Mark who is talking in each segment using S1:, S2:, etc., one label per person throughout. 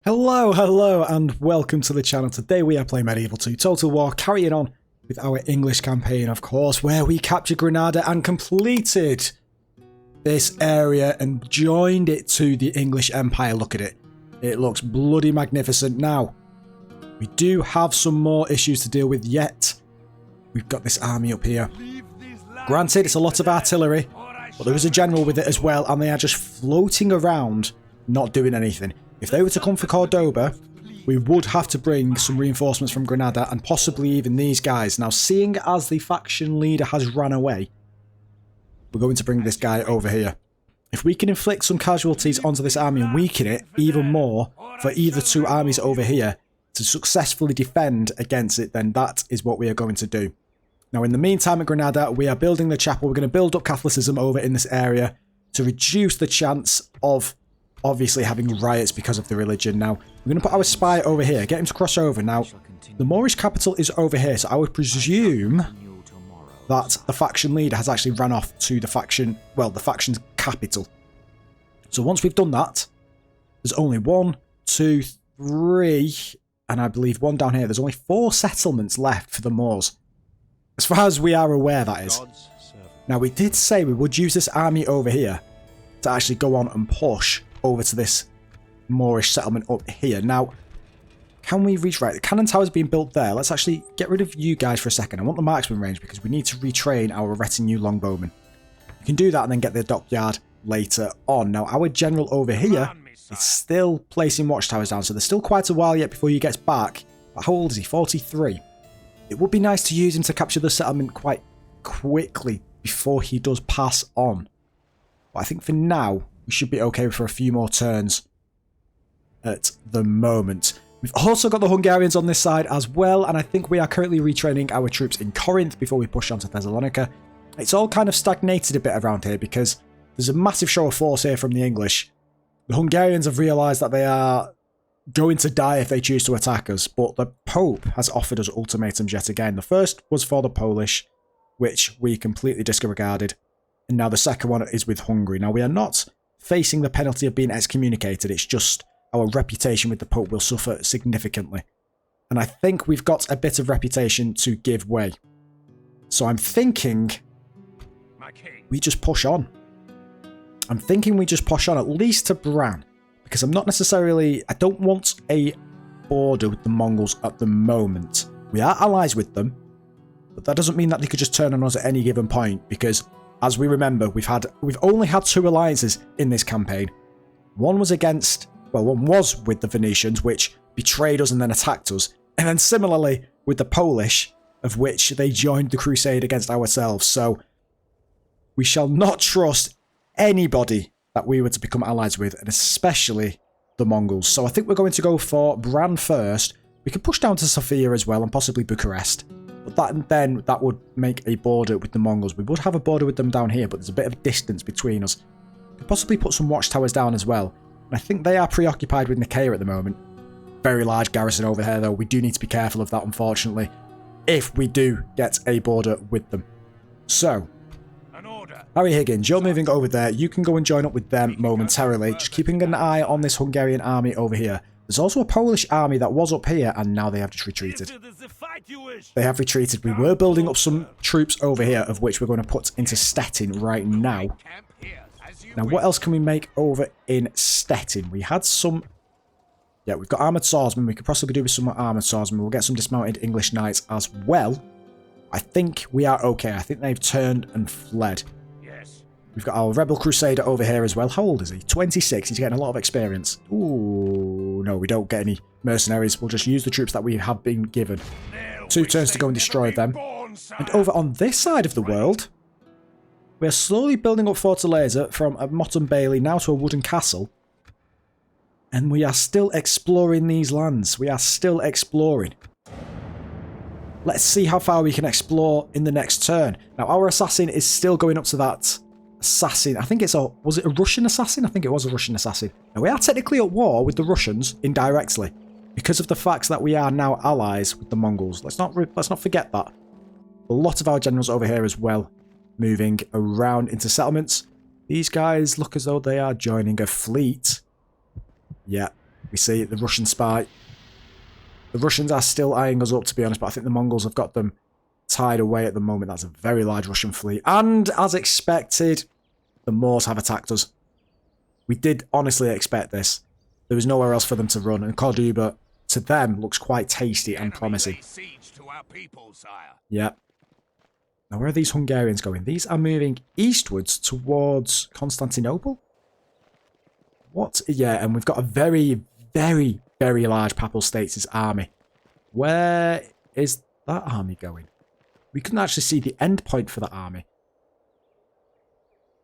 S1: Hello, and welcome to the channel. Today we are playing Medieval 2 Total War, carrying on with our English campaign, of course, where we captured Granada and completed this area and joined it to the English Empire. Look at it. It looks bloody magnificent. Now, we do have some more issues to deal with yet. We've got this army up here. Granted, it's a lot of artillery, but there is a general with it as well, and they are just floating around, not doing anything. If they were to come for Cordoba, we would have to bring some reinforcements from Granada and possibly even these guys. Now, seeing as the faction leader has ran away, we're going to bring this guy over here. If we can inflict some casualties onto this army and weaken it even more for either two armies over here to successfully defend against it, then that is what we are going to do. Now, in the meantime at Granada, we are building the chapel. We're going to build up Catholicism over in this area to reduce the chance of obviously having riots because of the religion. Now, we're going to put our spy over here, get him to cross over. Now, the Moorish capital is over here, so I would presume that the faction leader has actually ran off to the faction, well, the faction's capital. So once we've done that, there's only 1, 2, 3, and I believe one down here. There's only 4 settlements left for the Moors. As far as we are aware, that is. Now, we did say we would use this army over here to actually go on and push over to this Moorish settlement up here. Now, can we reach... Right, the cannon tower's being built there. Let's actually get rid of you guys for a second. I want the marksman range because we need to retrain our retinue longbowmen. We can do that and then get the dockyard later on. Now, our general over here is still placing watchtowers down, so there's still quite a while yet before he gets back. But how old is he? 43. It would be nice to use him to capture the settlement quite quickly before he does pass on. But I think for now, we should be okay for a few more turns at the moment. We've also got the Hungarians on this side as well, and I think we are currently retraining our troops in Corinth before we push on to Thessalonica. It's all kind of stagnated a bit around here because there's a massive show of force here from the English. The Hungarians have realised that they are going to die if they choose to attack us, but the Pope has offered us ultimatums yet again. The first was for the Polish, which we completely disregarded, and now the second one is with Hungary. Now, we are not facing the penalty of being excommunicated, it's just our reputation with the Pope will suffer significantly. And I think we've got a bit of reputation to give way. So I'm thinking we just push on. I'm thinking we just push on, at least to Bran. Because I'm not necessarily... I don't want a border with the Mongols at the moment. We are allies with them, but that doesn't mean that they could just turn on us at any given point, because as we remember, we've only had 2 alliances in this campaign. One was with the Venetians, which betrayed us and then attacked us. And then similarly with the Polish, of which they joined the crusade against ourselves. So we shall not trust anybody that we were to become allies with, and especially the Mongols. So I think we're going to go for Bran first. We could push down to Sofia as well, and possibly Bucharest. But that would make a border with the Mongols. We would have a border with them down here, but there's a bit of distance between us. We could possibly put some watchtowers down as well. And I think they are preoccupied with Nicaea at the moment. Very large garrison over here, though. We do need to be careful of that, unfortunately, if we do get a border with them. So, Harry Higgins, you're moving over there. You can go and join up with them momentarily. Just keeping an eye on this Hungarian army over here. There's also a Polish army that was up here, and now they have just retreated. They have retreated. We were building up some troops over here, of which we're going to put into Stettin right now. Now, what else can we make over in Stettin? We had some... Yeah, we've got armoured swordsmen. We could possibly do with some armoured swordsmen. We'll get some dismounted English knights as well. I think we are okay. I think they've turned and fled. We've got our rebel crusader over here as well. How old is he? 26. He's getting a lot of experience. Ooh, no, we don't get any mercenaries. We'll just use the troops that we have been given. 2 turns to go and destroy them. And over on this side of the world, we're slowly building up Fortaleza from a Motte Bailey now to a wooden castle. And we are still exploring these lands. We are still exploring. Let's see how far we can explore in the next turn. Now, our assassin is still going up to that assassin. I think it's a... Was it a Russian assassin? I think it was a Russian assassin. Now, we are technically at war with the Russians indirectly because of the fact that we are now allies with the Mongols. Let's not forget that. A lot of our generals over here as well, moving around into settlements. These guys look as though they are joining a fleet. Yeah, We see the Russian spy. The Russians are still eyeing us up, to be honest, but I think the Mongols have got them tied away at the moment. That's a very large Russian fleet. And, as expected, the Moors have attacked us. We did honestly expect this. There was nowhere else for them to run, and Cordoba, to them, looks quite tasty and promising. Yeah. Now, where are these Hungarians going? These are moving eastwards towards Constantinople? What? Yeah, and we've got a very, very, very large Papal States' army. Where is that army going? We couldn't actually see the end point for that army.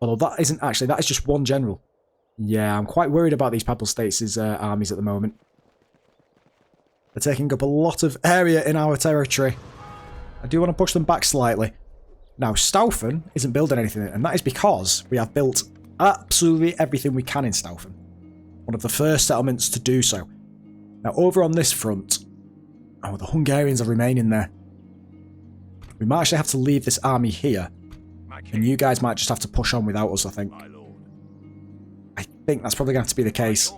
S1: Although that isn't actually, that is just one general. Yeah, I'm quite worried about these Papal States' armies at the moment. They're taking up a lot of area in our territory. I do want to push them back slightly. Now, Staufen isn't building anything, and that is because we have built absolutely everything we can in Staufen. One of the first settlements to do so. Now, over on this front, oh, the Hungarians are remaining there. We might actually have to leave this army here, and you guys might just have to push on without us, I think. I think that's probably going to have to be the case.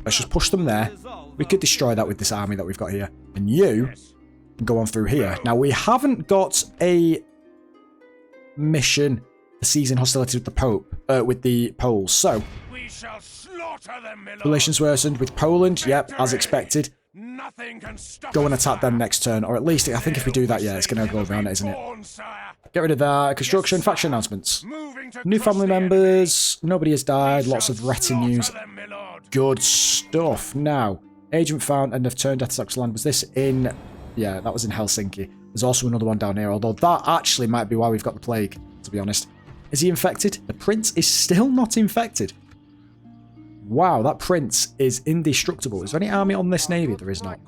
S1: Let's just push them there. We could destroy that with this army that we've got here. And you can go on through here. Now, we haven't got a mission to seize in hostility with the Pope, with the Poles. So, relations worsened with Poland. Yep, as expected. Go and attack them next turn. Or at least, I think if we do that, yeah, it's going to go around it, isn't it? Get rid of that. Construction, faction announcements. New family members. Nobody has died. Lots of retinues. Good stuff. Now, agent found and have turned Orthodox land. Was this in... Yeah, that was in Helsinki. There's also another one down here, although that actually might be why we've got the plague, to be honest. Is he infected? The prince is still not infected. Wow, that prince is indestructible. Is there any army on this navy? There is not.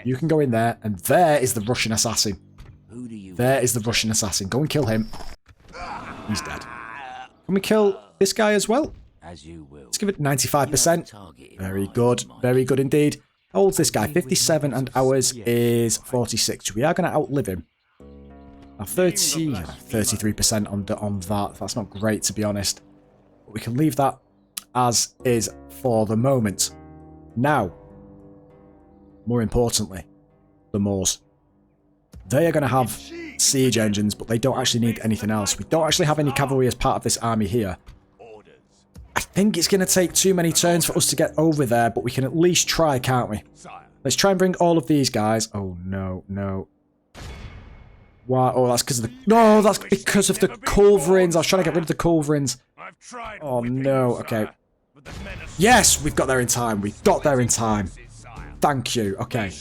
S1: You can go in there, and there is the Russian assassin. There is the Russian assassin. Go and kill him. He's dead. Can we kill this guy as well? Let's give it 95%. Very good. Very good indeed. How old's this guy? 57 and ours is 46. We are going to outlive him. Now 33% on that. That's not great, to be honest. But we can leave that as is for the moment. Now, more importantly, the Moors. They are going to have siege engines, but they don't actually need anything else. We don't actually have any cavalry as part of this army here. I think it's going to take too many turns for us to get over there, but we can at least try, can't we? Let's try and bring all of these guys. Oh, no, no. Why? Oh, that's because of the... No, that's because of the culverins. I was trying to get rid of the culverins. Oh, no. Okay. Yes, we've got there in time. We got there in time. Thank you. Okay.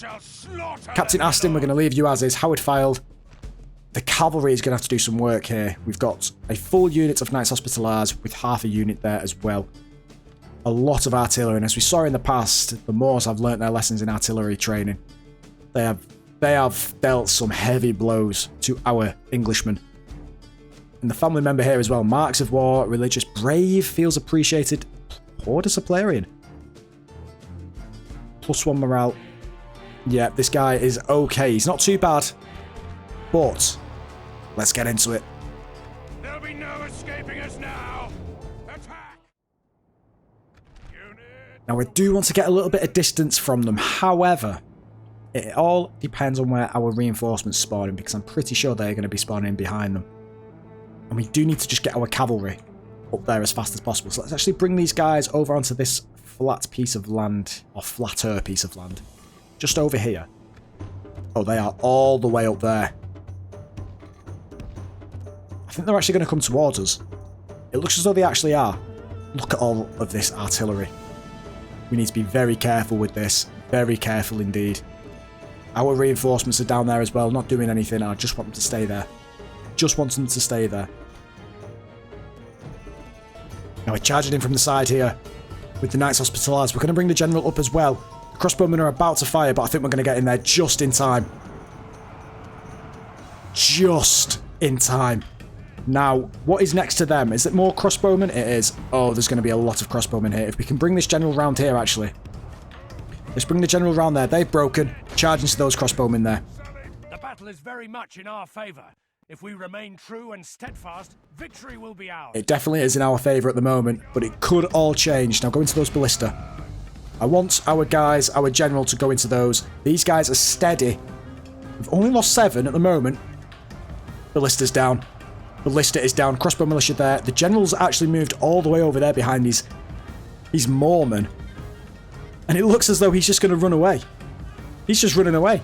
S1: Captain Aston, we're going to leave you as is. Howard Filed. The cavalry is going to have to do some work here. We've got a full unit of Knights Hospitallers with half a unit there as well. A lot of artillery, and as we saw in the past, the Moors have learnt their lessons in artillery training. They have dealt some heavy blows to our Englishmen. And the family member here as well. Marks of war, religious, brave, feels appreciated. Poor disciplinarian. +1 morale. Yeah, this guy is okay. He's not too bad. But let's get into it.
S2: There'll be no escaping us now. Attack!
S1: Now, I do want to get a little bit of distance from them. However, it all depends on where our reinforcements spawn in, because I'm pretty sure they're going to be spawning behind them. And we do need to just get our cavalry up there as fast as possible. So let's actually bring these guys over onto this flat piece of land, or flatter piece of land. Just over here. Oh, they are all the way up there. I think they're actually going to come towards us. It looks as though they actually are. Look at all of this artillery. We need to be very careful with this. Very careful indeed. Our reinforcements are down there as well, not doing anything. I just want them to stay there. Just want them to stay there. Now we're charging in from the side here with the Knights Hospitallers. We're going to bring the General up as well. The crossbowmen are about to fire, but I think we're going to get in there just in time. Just in time. Now, what is next to them? Is it more crossbowmen? It is. Oh, there's going to be a lot of crossbowmen here. If we can bring this General round here, actually. Let's bring the General round there. They've broken. Charge into those crossbowmen there.
S2: The battle is very much in our favour. If we remain true and steadfast, victory will be ours.
S1: It definitely is in our favour at the moment, but it could all change. Now go into those ballista. I want our guys, our general, to go into those. These guys are steady. We've only lost 7 at the moment. Ballista's down. Ballista is down. Crossbow militia there. The general's actually moved all the way over there behind these Moormen. And it looks as though he's just going to run away. He's just running away.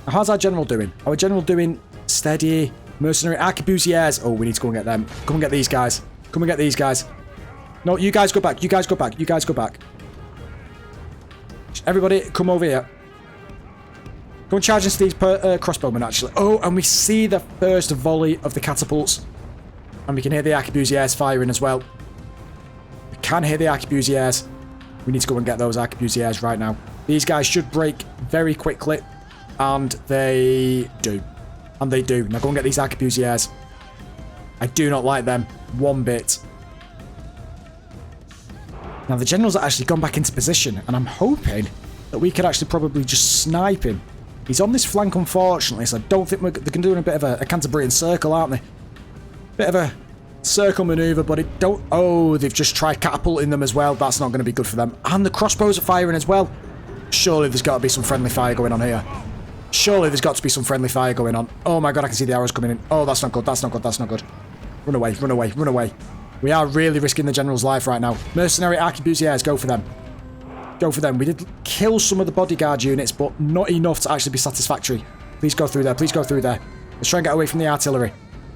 S1: Now, how's our general doing? Our general doing steady. Mercenary arquebusiers. Oh, we need to go and get them. Come and get these guys. Come and get these guys. No, you guys go back. You guys go back. You guys go back. Everybody, come over here. Go and charge into these crossbowmen, actually. Oh, and we see the first volley of the catapults. And we can hear the arquebusiers firing as well. We can hear the arquebusiers. We need to go and get those arquebusiers right now. These guys should break very quickly. And they do. And they do. Now go and get these arquebusiers. I do not like them one bit. Now the general's actually gone back into position. And I'm hoping that we could actually probably just snipe him. He's on this flank, unfortunately, so I don't think they're going to do a bit of a Canterbury circle, aren't they? Bit of a circle maneuver, but it don't... Oh, they've just tried catapulting them as well. That's not going to be good for them. And the crossbows are firing as well. Surely there's got to be some friendly fire going on here. Surely there's got to be some friendly fire going on. Oh my god, I can see the arrows coming in. Oh, that's not good, that's not good, that's not good. Run away, run away, run away. We are really risking the general's life right now. Mercenary arquebusiers, go for them. Go for them. We did kill some of the bodyguard units, but not enough to actually be satisfactory. Please go through there. Please go through there. Let's try and get away from the artillery.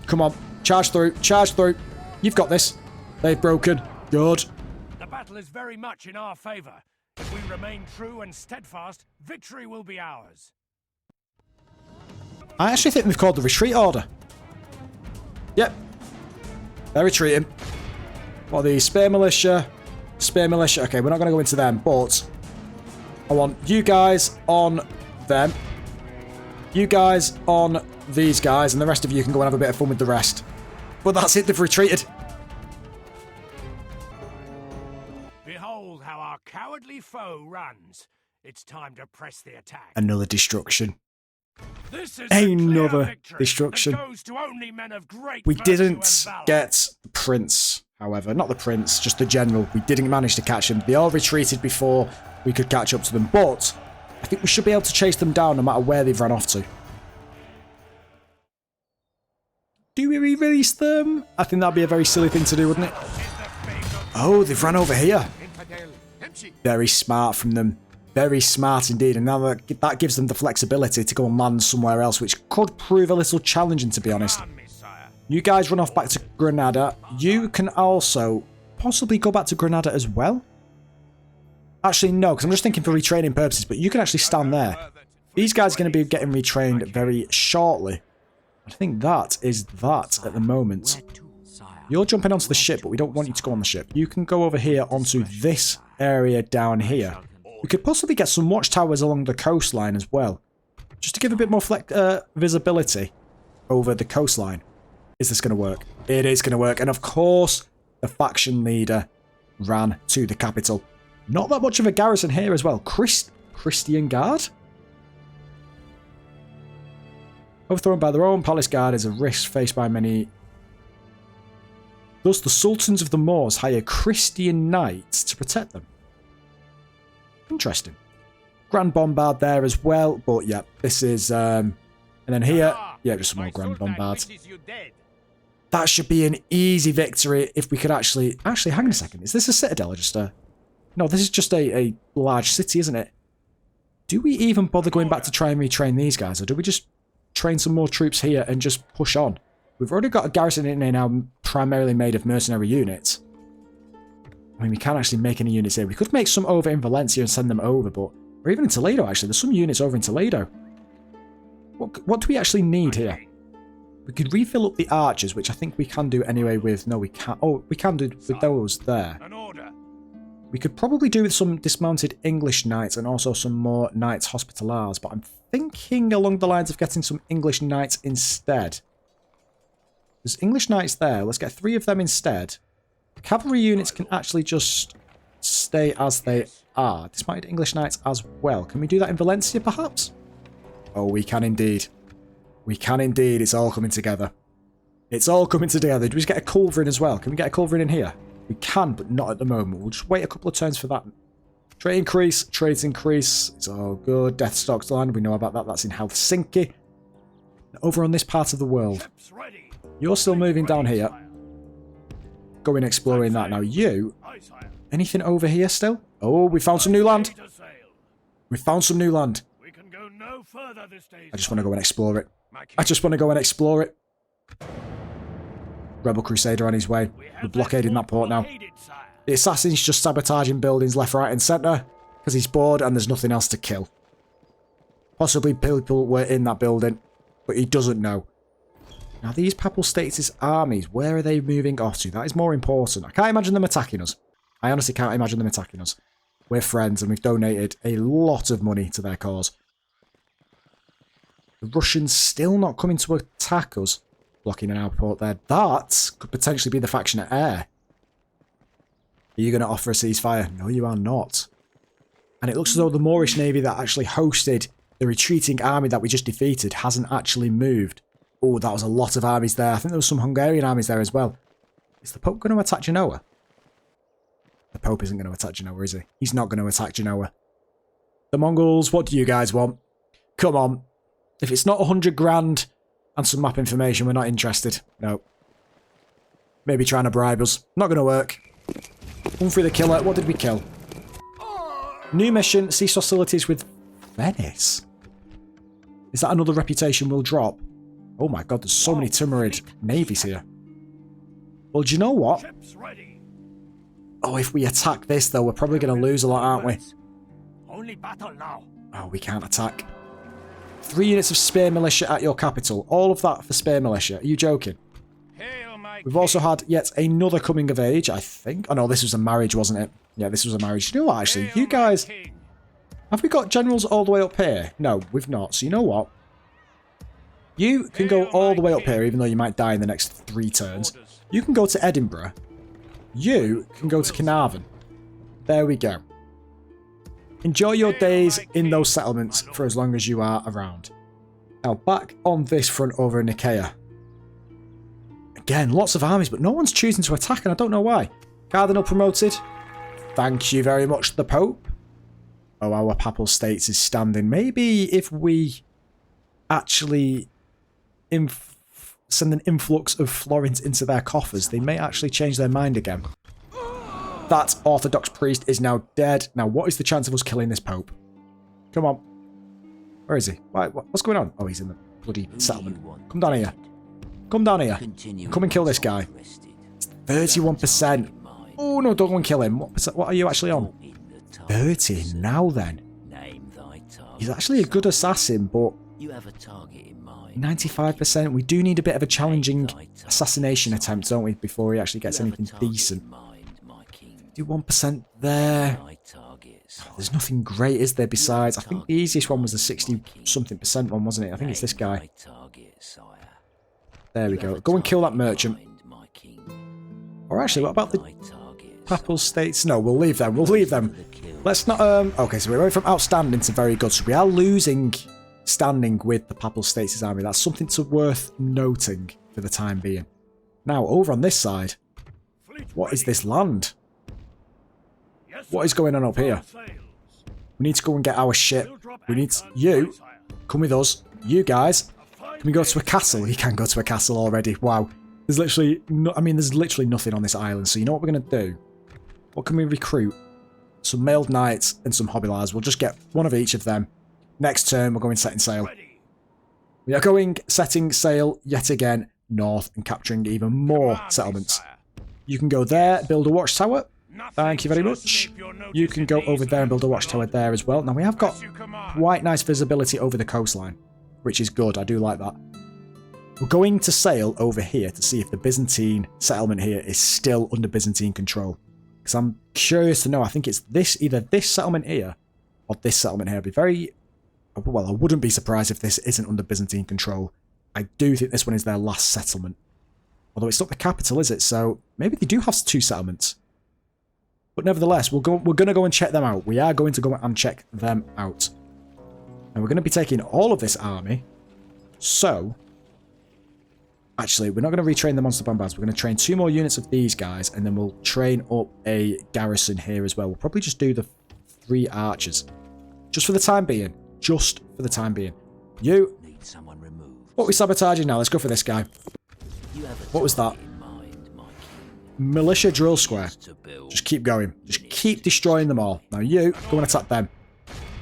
S1: Come on. Charge through. Charge through. You've got this. They've broken. Good.
S2: The battle is very much in our favor. If we remain true and steadfast, victory will be ours.
S1: I actually think they've called the retreat order. Yep. They're retreating. What are these? Spear militia. Spear militia. Okay, we're not going to go into them, but I want you guys on them. You guys on these guys, and the rest of you can go and have a bit of fun with the rest. But that's it, they've retreated.
S2: Behold how our cowardly foe runs. It's time to press the attack.
S1: Another destruction.
S2: This is
S1: another destruction. We didn't get the prince, however. Not the prince, just the general. We didn't manage to catch him. They all retreated before we could catch up to them. But I think we should be able to chase them down no matter where they've run off to. Do we re-release them? I think that'd be a very silly thing to do, wouldn't it? Oh, they've run over here. Very smart from them. Very smart indeed, and now that gives them the flexibility to go and land somewhere else, which could prove a little challenging, to be honest. You guys run off back to Granada. You can also possibly go back to Granada as well. Actually, no, because I'm just thinking for retraining purposes, but you can actually stand there. These guys are going to be getting retrained very shortly. I think that is that at the moment. You're jumping onto the ship, but we don't want you to go on the ship. You can go over here onto this area down here. We could possibly get some watchtowers along the coastline as well. Just to give a bit more visibility over the coastline. Is this going to work? It is going to work. And of course, the faction leader ran to the capital. Not that much of a garrison here as well. Christian Guard? Overthrown by their own palace guard is a risk faced by many. Thus, the sultans of the Moors hire Christian knights to protect them. Interesting. Grand Bombard there as well, but yeah, this is, and then here, yeah, just some more Grand Bombards. That should be an easy victory if we could actually hang on a second, is this a citadel or just a, no, this is just a large city, isn't it? Do we even bother going back to try and retrain these guys, or do we just train some more troops here and just push on? We've already got a garrison in here now primarily made of mercenary units. I mean, we can't actually make any units here. We could make some over in Valencia and send them over, but... Or even in Toledo, actually. There's some units over in Toledo. What do we actually need here? We could refill up the archers, which I think we can do anyway with... No, we can't. Oh, we can do with those there. We could probably do with some dismounted English knights and also some more knights hospitallers, but I'm thinking along the lines of getting some English knights instead. There's English knights there. Let's get 3 of them instead. Cavalry units can actually just stay as they are. Dismounted English knights as well. Can we do that in Valencia, perhaps? Oh, we can indeed. We can indeed. It's all coming together. It's all coming together. Do we just get a culverin as well? Can we get a culverin in here? We can, but not at the moment. We'll just wait a couple of turns for that. Trade increase, trades increase. It's all good. Death Stalks land. We know about that. That's in Helsinki. Over on this part of the world. You're still moving down here. Going exploring that now. You, anything over here still? Oh, we found some new land. We found some new land.
S2: We can go no further this day.
S1: I just want to go and explore it. I just want to go and explore it. Rebel Crusader on his way. We're blockading that port now. The assassin's just sabotaging buildings left, right and centre. Because he's bored and there's nothing else to kill. Possibly people were in that building. But he doesn't know. Now these Papal States' armies, where are they moving off to? That is more important. I can't imagine them attacking us. I honestly can't imagine them attacking us. We're friends and we've donated a lot of money to their cause. The Russians still not coming to attack us. Blocking an outport there. That could potentially be the faction at air. Are you going to offer a ceasefire? No, you are not. And it looks as though the Moorish Navy that actually hosted the retreating army that we just defeated hasn't actually moved. Oh, that was a lot of armies there. I think there was some Hungarian armies there as well. Is the Pope going to attack Genoa? The Pope isn't going to attack Genoa, is he? He's not going to attack Genoa. The Mongols, what do you guys want? Come on. If it's not 100 grand and some map information, we're not interested. No. Maybe trying to bribe us. Not going to work. Humphrey the Killer, what did we kill? New mission, cease hostilities with Venice. Is that another reputation we'll drop? Oh my god, there's so many Timurid navies here. Well, do you know what? Oh, if we attack this, though, we're probably going to lose a lot, aren't we?
S2: Only battle now.
S1: Oh, we can't attack. 3 units of spear militia at your capital. All of that for spear militia. Are you joking? We've also had yet another coming of age, I think. Oh, no, this was a marriage, wasn't it? Yeah, this was a marriage. You know what, actually? You guys... Have we got generals all the way up here? No, we've not. So you know what? You can go all the way up here, even though you might die in the next 3 turns. You can go to Edinburgh. You can go to Carnarvon. There we go. Enjoy your days in those settlements for as long as you are around. Now, back on this front over in Nicaea. Again, lots of armies, but no one's choosing to attack, and I don't know why. Cardinal promoted. Thank you very much, the Pope. Oh, our Papal States is standing. Maybe if we actually send an influx of florins into their coffers, they may actually change their mind again. That Orthodox priest is now dead. Now, what is the chance of us killing this Pope? Come on. Where is he? What's going on? Oh, he's in the bloody settlement. Come down here. Come down here. Come and kill this guy. It's 31%. Oh, no, don't go and kill him. What are you actually on? 30 now, then. He's actually a good assassin, but... 95%. We do need a bit of a challenging assassination attempt, don't we, before he actually gets anything decent. 51% there. Oh, there's nothing great, is there, besides? I think the easiest one was the 60-something% one, wasn't it? I think it's this guy. There we go. Go and kill that merchant. Or actually, what about the Papal States? No, we'll leave them. We'll leave them. Let's not... Okay, so we're going from outstanding to very good. So we are losing standing with the Papal States' army. That's something worth noting for the time being. Now, over on this side, what is this land? What is going on up here? We need to go and get our ship. We need you. Come with us. You guys. Can we go to a castle? You can go to a castle already. Wow. There's literally there's literally nothing on this island. So you know what we're going to do? What can we recruit? Some mailed knights and some hobbilars. We'll just get one of each of them. Next turn, we're going setting sail. We are going setting sail yet again north and capturing even more settlements. You can go there, build a watchtower. Thank you very much. You can go over there and build a watchtower there as well. Now, we have got quite nice visibility over the coastline, which is good. I do like that. We're going to sail over here to see if the Byzantine settlement here is still under Byzantine control. Because I'm curious to know. I think it's either this settlement here or this settlement here. I'd be very... Well, I wouldn't be surprised if this isn't under Byzantine control. I do think this one is their last settlement. Although it's not the capital, is it? So maybe they do have 2 settlements. But nevertheless, we're going to go and check them out. We are going to go and check them out. And we're going to be taking all of this army. So, actually, we're not going to retrain the monster bombards. We're going to train 2 more units of these guys. And then we'll train up a garrison here as well. We'll probably just do the 3 archers. Just for the time being. Just for the time being. You.
S3: Need someone removed.
S1: What are we sabotaging now? Let's go for this guy. What was that? Militia drill square. Just keep going. Just keep destroying them all. Now you, go and attack them.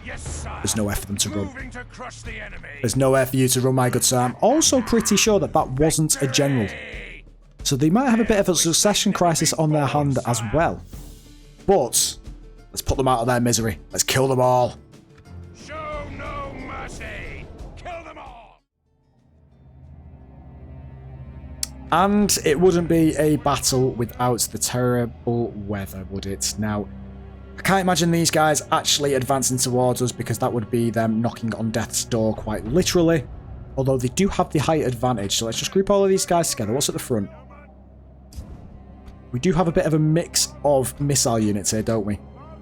S1: There's nowhere for them to run. There's nowhere for you to run, my good sir. I'm also pretty sure that that wasn't a general. So they might have a bit of a succession crisis on their hand as well. But let's put them out of their misery. Let's kill them all.
S2: Show no mercy. Kill them all.
S1: And it wouldn't be a battle without the terrible weather, would it? Now, I can't imagine these guys actually advancing towards us because that would be them knocking on death's door quite literally. Although they do have the height advantage, so let's just group all of these guys together. What's at the front? We do have a bit of a mix of missile units here, don't we?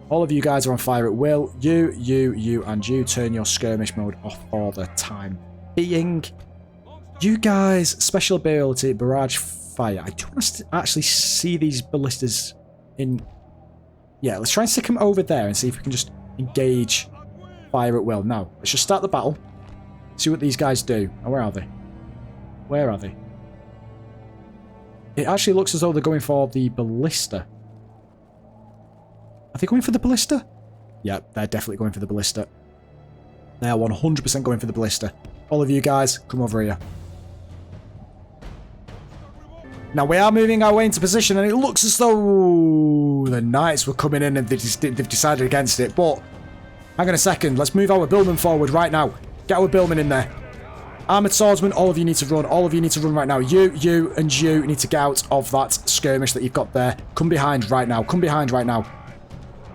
S1: All of you guys are on fire at will. You, and you turn your skirmish mode off for the time being. You guys, special ability, barrage fire. I do want to actually see these ballistas in... Yeah, let's try and stick them over there and see if we can just engage fire at will. Now, let's just start the battle. See what these guys do. Oh, where are they? Where are they? It actually looks as though they're going for the ballista. Are they going for the ballista? Yeah, they're definitely going for the ballista. They are 100% going for the ballista. All of you guys, come over here. Now, we are moving our way into position, and it looks as though the knights were coming in and they've decided against it. But, hang on a second. Let's move our billman forward right now. Get our billman in there. Armoured swordsmen, all of you need to run. All of you need to run right now. You, and you need to get out of that skirmish that you've got there. Come behind right now. Come behind right now.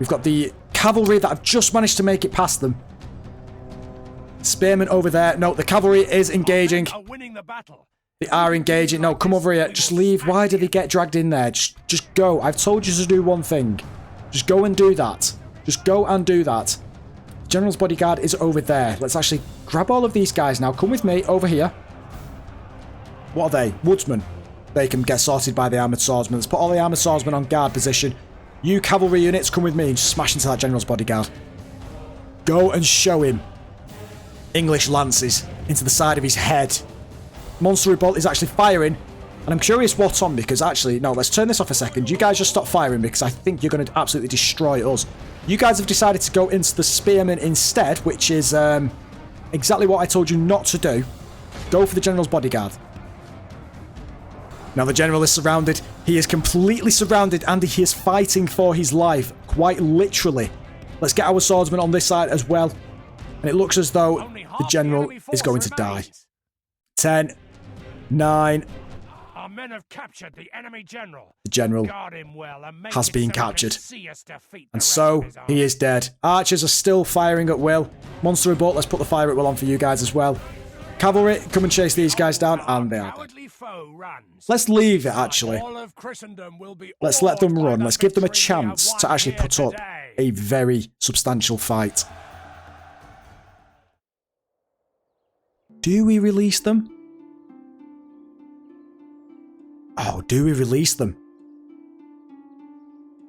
S1: We've got the cavalry that have just managed to make it past them. Spearmen over there. No, the cavalry is engaging.
S2: Winning the battle.
S1: They are engaging. No, come over here. Just leave. Why do they get dragged in there? Just go. I've told you to do one thing. Just go and do that. Just go and do that. General's bodyguard is over there. Let's actually grab all of these guys now. Come with me over here. What are they? Woodsmen. They can get sorted by the armoured swordsmen. Let's put all the armoured swordsmen on guard position. You cavalry units, come with me and just smash into that general's bodyguard. Go and show him English lances into the side of his head. Monster bolt is actually firing. And I'm curious what's on because actually, no, let's turn this off a second. You guys just stop firing because I think you're going to absolutely destroy us. You guys have decided to go into the spearmen instead, which is exactly what I told you not to do. Go for the general's bodyguard. Now the general is surrounded. He is completely surrounded and he is fighting for his life, quite literally. Let's get our swordsmen on this side as well. And it looks as though the general is going to die. 10, 9...
S2: Our men have captured the enemy general.
S1: The general
S2: Guard him well and make
S1: has
S2: it
S1: been
S2: so he can
S1: captured.
S2: see us defeat the
S1: And
S2: rest
S1: so,
S2: of his army.
S1: he is dead. Archers are still firing at will. Monster bolt, let's put the fire at will on for you guys as well. Cavalry, come and chase these guys down, and they are dead.
S2: Cowardly foe runs.
S1: Let's leave it, actually.
S2: All of Christendom will be
S1: Let's let them
S2: awed by
S1: run.
S2: the
S1: Let's give them a
S2: victory we have
S1: chance
S2: won
S1: to actually
S2: here
S1: put up
S2: today.
S1: a very substantial fight. Do we release them? Oh, do we release them?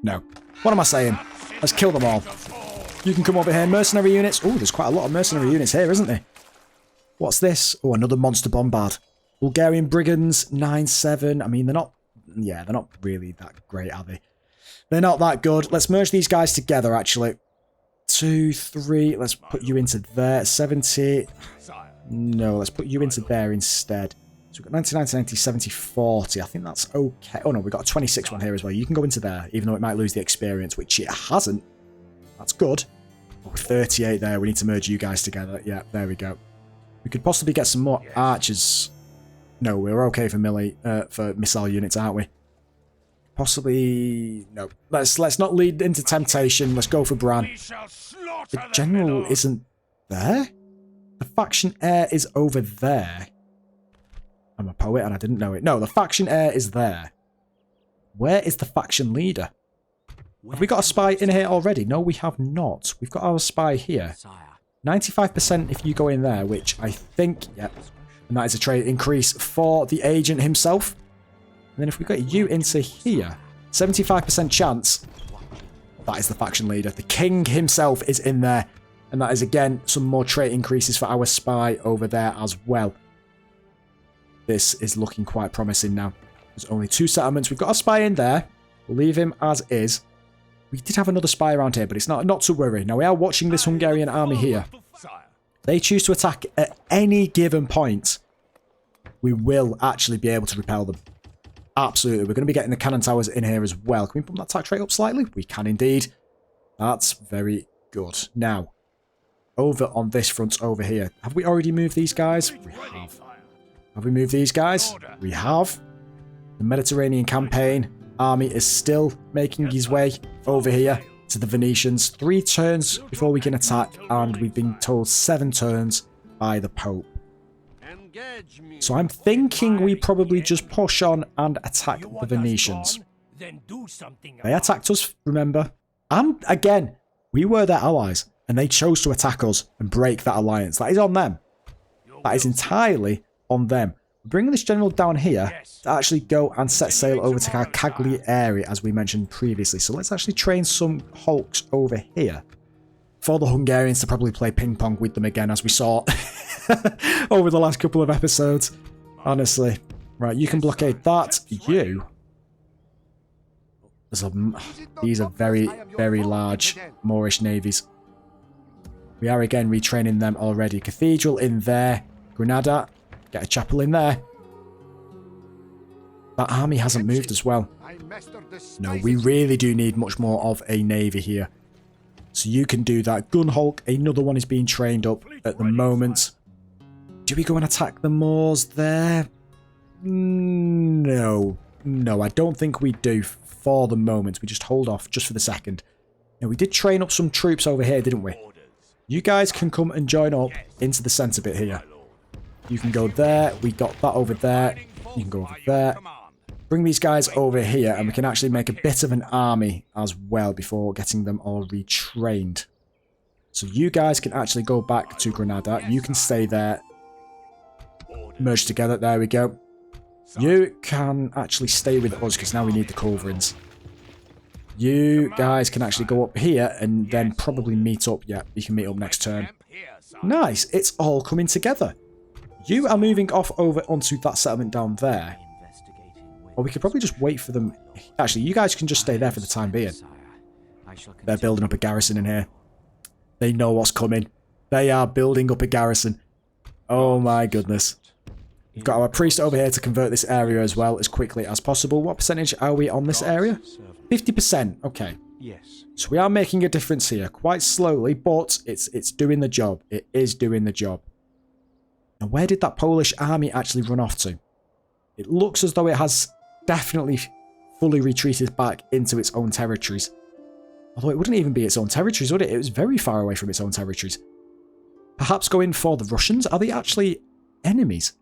S1: No. What am I saying? Let's kill them all. You can come over here. Mercenary units. Oh, there's quite a lot of mercenary units here, isn't there? What's this? Oh, another monster bombard. Bulgarian brigands, 9-7. I mean, they're not... Yeah, they're not really that great, are they? They're not that good. Let's merge these guys together, actually. 2, 3. Let's put you into there. 70. No, let's put you into there instead. So we've got 90, 90, 90, 70, 40. I think that's okay. Oh, no, we've got a 26 one here as well. You can go into there, even though it might lose the experience, which it hasn't. That's good. Oh, 38 there. We need to merge you guys together. Yeah, there we go. We could possibly get some more archers. No, we're okay for melee, for missile units, aren't we? Possibly... No. Let's not lead into temptation. Let's go for Bran. The general isn't there? The faction heir is over there. I'm a poet and I didn't know it. No, the faction heir is there. Where is the faction leader? Have we got a spy in here already? No, we have not. We've got our spy here. 95% if you go in there, which I think, yep. And that is a trade increase for the agent himself. And then if we got you into here, 75% chance That is the faction leader. The king himself is in there. And that is, again, some more trait increases for our spy over there as well. This is looking quite promising now. There's only 2 settlements. We've got a spy in there. We'll leave him as is. We did have another spy around here, but it's not to worry. Now, we are watching this Hungarian army here. They choose to attack at any given point. We will actually be able to repel them. Absolutely. We're going to be getting the cannon towers in here as well. Can we put that attack rate up slightly? We can indeed. That's very good. Now, over on this front over here. Have we already moved these guys? We have. Have we moved these guys? We have. The Mediterranean campaign army is still making his way over here to the Venetians. 3 turns before we can attack, and we've been told 7 turns by the Pope. So I'm thinking we probably just push on and attack the Venetians. They attacked us, remember? And again, we were their allies, and they chose to attack us and break that alliance. That is on them. That is entirely on them. We're bringing this general down here to actually go and set sail over to our Cagliari area, as we mentioned previously. So let's actually train some hulks over here for the Hungarians to probably play ping pong with them again, as we saw over the last couple of episodes. Honestly. Right, you can blockade that. You. These are very, very large Moorish navies. We are again retraining them already. Cathedral in there. Granada. Get a chapel in there. That army hasn't moved as well. No, we really do need much more of a navy here. So you can do that. Gun Hulk, another one is being trained up at the moment. Do we go and attack the Moors there? No. No, I don't think we do for the moment. We just hold off just for the second. Now, we did train up some troops over here, didn't we? You guys can come and join up into the centre bit here. You can go there. We got that over there. You can go over there. Bring these guys over here, and we can actually make a bit of an army as well before getting them all retrained. So you guys can actually go back to Granada. You can stay there. Merge together. There we go. You can actually stay with us, because now we need the culverins. You guys can actually go up here and then probably meet up. Yeah, you can meet up next turn. Nice. It's all coming together. You are moving off over onto that settlement down there. Or we could probably just wait for them. Actually, you guys can just stay there for the time being. They're building up a garrison in here. They know what's coming. They are building up a garrison. Oh my goodness. We've got our priest over here to convert this area as well as quickly as possible. What percentage are we on this area? 50%. Okay.
S3: Yes.
S1: So we are making a difference here. Quite slowly, but it's doing the job. It is doing the job. Now, where did that Polish army actually run off to? It looks as though it has definitely fully retreated back into its own territories. Although it wouldn't even be its own territories, would it? It was very far away from its own territories. Perhaps going for the Russians? Are they actually enemies?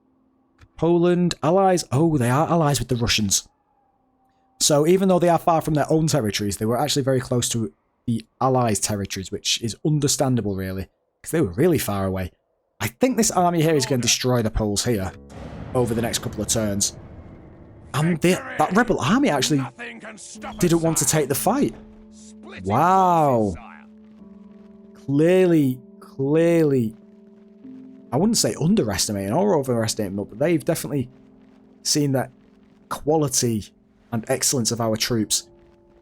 S1: Poland, allies? Oh, they are allies with the Russians. So even though they are far from their own territories, they were actually very close to the allies' territories, which is understandable, really, because they were really far away. I think this army here is going to destroy the Poles here over the next couple of turns. And that rebel army actually didn't want to take the fight. Wow. Clearly, I wouldn't say underestimating or overestimating, but they've definitely seen that quality and excellence of our troops.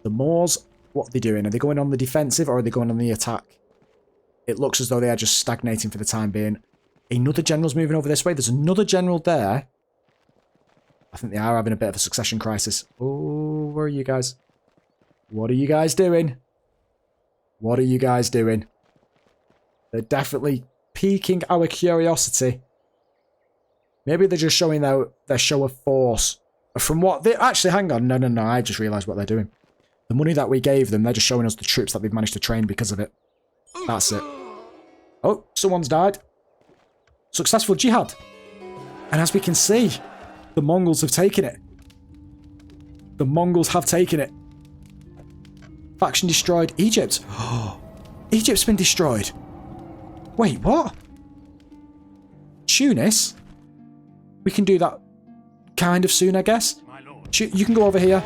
S1: The Moors, what are they doing? Are they going on the defensive or are they going on the attack? It looks as though they are just stagnating for the time being. Another general's moving over this way. There's another general there. I think they are having a bit of a succession crisis. Oh, where are you guys? What are you guys doing? What are you guys doing? They're definitely piquing our curiosity. Maybe they're just showing their show of force. From what they actually, hang on. No. I just realised what they're doing. The money that we gave them, they're just showing us the troops that they've managed to train because of it. That's it. Oh, someone's died. Successful jihad. And as we can see, the Mongols have taken it. The Mongols have taken it. Faction destroyed. Egypt. Oh, Egypt's been destroyed. Wait, what? Tunis? We can do that kind of soon, I guess. You can go over here.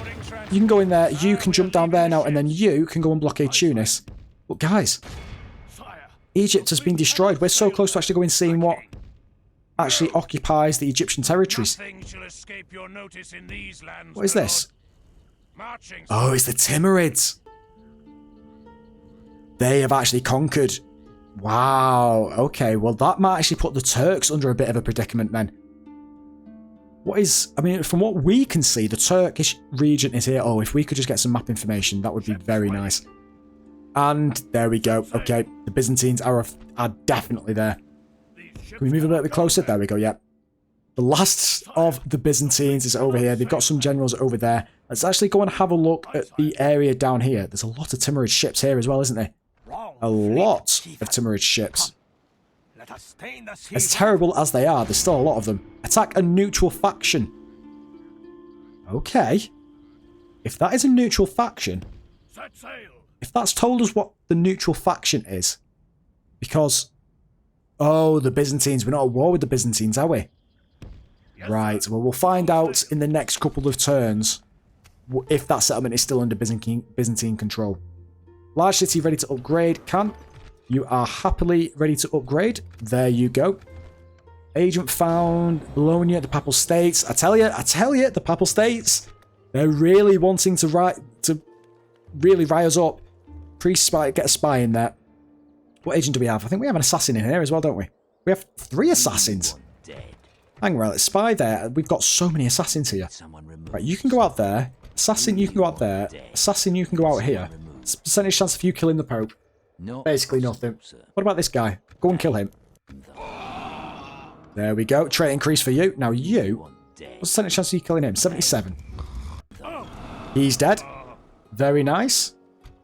S1: You can go in there, you can jump down there now, and then you can go and blockade Tunis. But guys, Egypt has been destroyed. We're so close to actually going and seeing what actually occupies the Egyptian territories. What is this? Oh, it's the Timurids. They have actually conquered. Wow. Okay, well that might actually put the Turks under a bit of a predicament then. What is... I mean, from what we can see, the Turkish region is here. Oh, if we could just get some map information, that would be very nice. And there we go. Okay, the Byzantines are definitely there. Can we move a little bit closer? There we go, yep. The last of the Byzantines is over here. They've got some generals over there. Let's actually go and have a look at the area down here. There's a lot of Timurid ships here as well, isn't there? A lot of Timurid ships. As terrible as they are, there's still a lot of them. Attack a neutral faction. Okay. If that is a neutral faction, if that's told us what the neutral faction is, because... Oh, the Byzantines. We're not at war with the Byzantines, are we? Right, well, we'll find out in the next couple of turns if that settlement is still under Byzantine control. Large city ready to upgrade. Can. You are happily ready to upgrade. There you go. Agent found. Bologna, the Papal States. I tell you, the Papal States. They're really wanting to really rile us up. Pre-spy, get a spy in there. What agent do we have? I think we have an assassin in here as well, don't we? We have 3 assassins. Hang on, let's spy there. We've got so many assassins here. Right, you can go out there. Assassin, you can go out there. Assassin, you can go out here. Percentage chance of you killing the Pope. Basically nothing. What about this guy? Go and kill him. There we go. Trait increase for you. Now you... What's the percentage chance of you killing him? 77. He's dead. Very nice.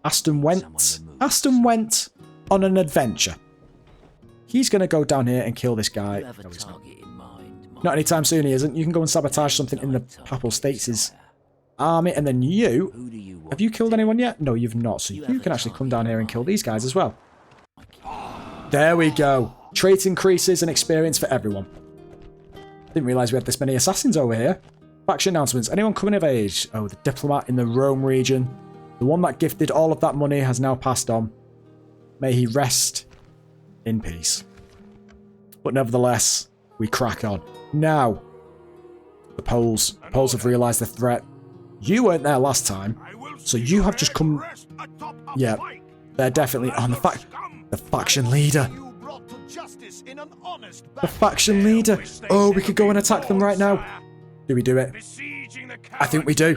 S1: Aston went on an adventure. He's going to go down here and kill this guy. No, he's not. Not anytime soon he isn't. You can go and sabotage something in the Papal States' army. And then you... Have you killed anyone yet? No, you've not. So you can actually come down here and kill these guys as well. There we go. Trait increases and experience for everyone. Didn't realise we had this many assassins over here. Faction announcements. Anyone coming of age? Oh, the diplomat in the Rome region. The one that gifted all of that money has now passed on. May he rest in peace. But nevertheless, we crack on. Now, the Poles. The Poles have realised the threat. You weren't there last time, so you have just come... Yeah, they're definitely on the faction leader. The faction leader. Oh, we could go and attack them right now. Do we do it? I think we do.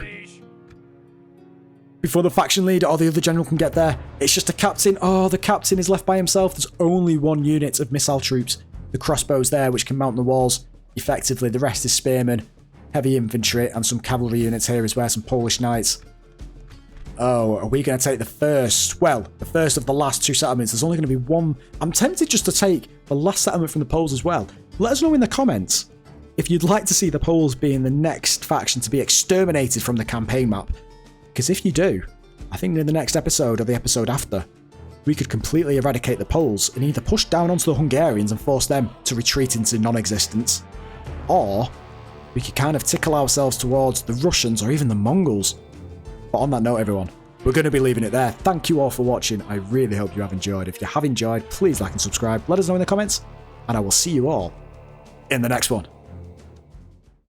S1: Before the faction leader or the other general can get there. It's just a captain. Oh, the captain is left by himself. There's only 1 unit of missile troops. The crossbows there, which can mount the walls effectively. The rest is spearmen, heavy infantry, and some cavalry units here as well. Some Polish knights. Oh, are we going to take the first? Well, the first of the last 2 settlements. There's only going to be 1. I'm tempted just to take the last settlement from the Poles as well. Let us know in the comments if you'd like to see the Poles being the next faction to be exterminated from the campaign map. Because if you do, I think in the next episode or the episode after, we could completely eradicate the Poles and either push down onto the Hungarians and force them to retreat into non-existence, or we could kind of tickle ourselves towards the Russians or even the Mongols. But on that note, everyone, we're going to be leaving it there. Thank you all for watching. I really hope you have enjoyed. If you have enjoyed, please like and subscribe. Let us know in the comments, and I will see you all in the next one.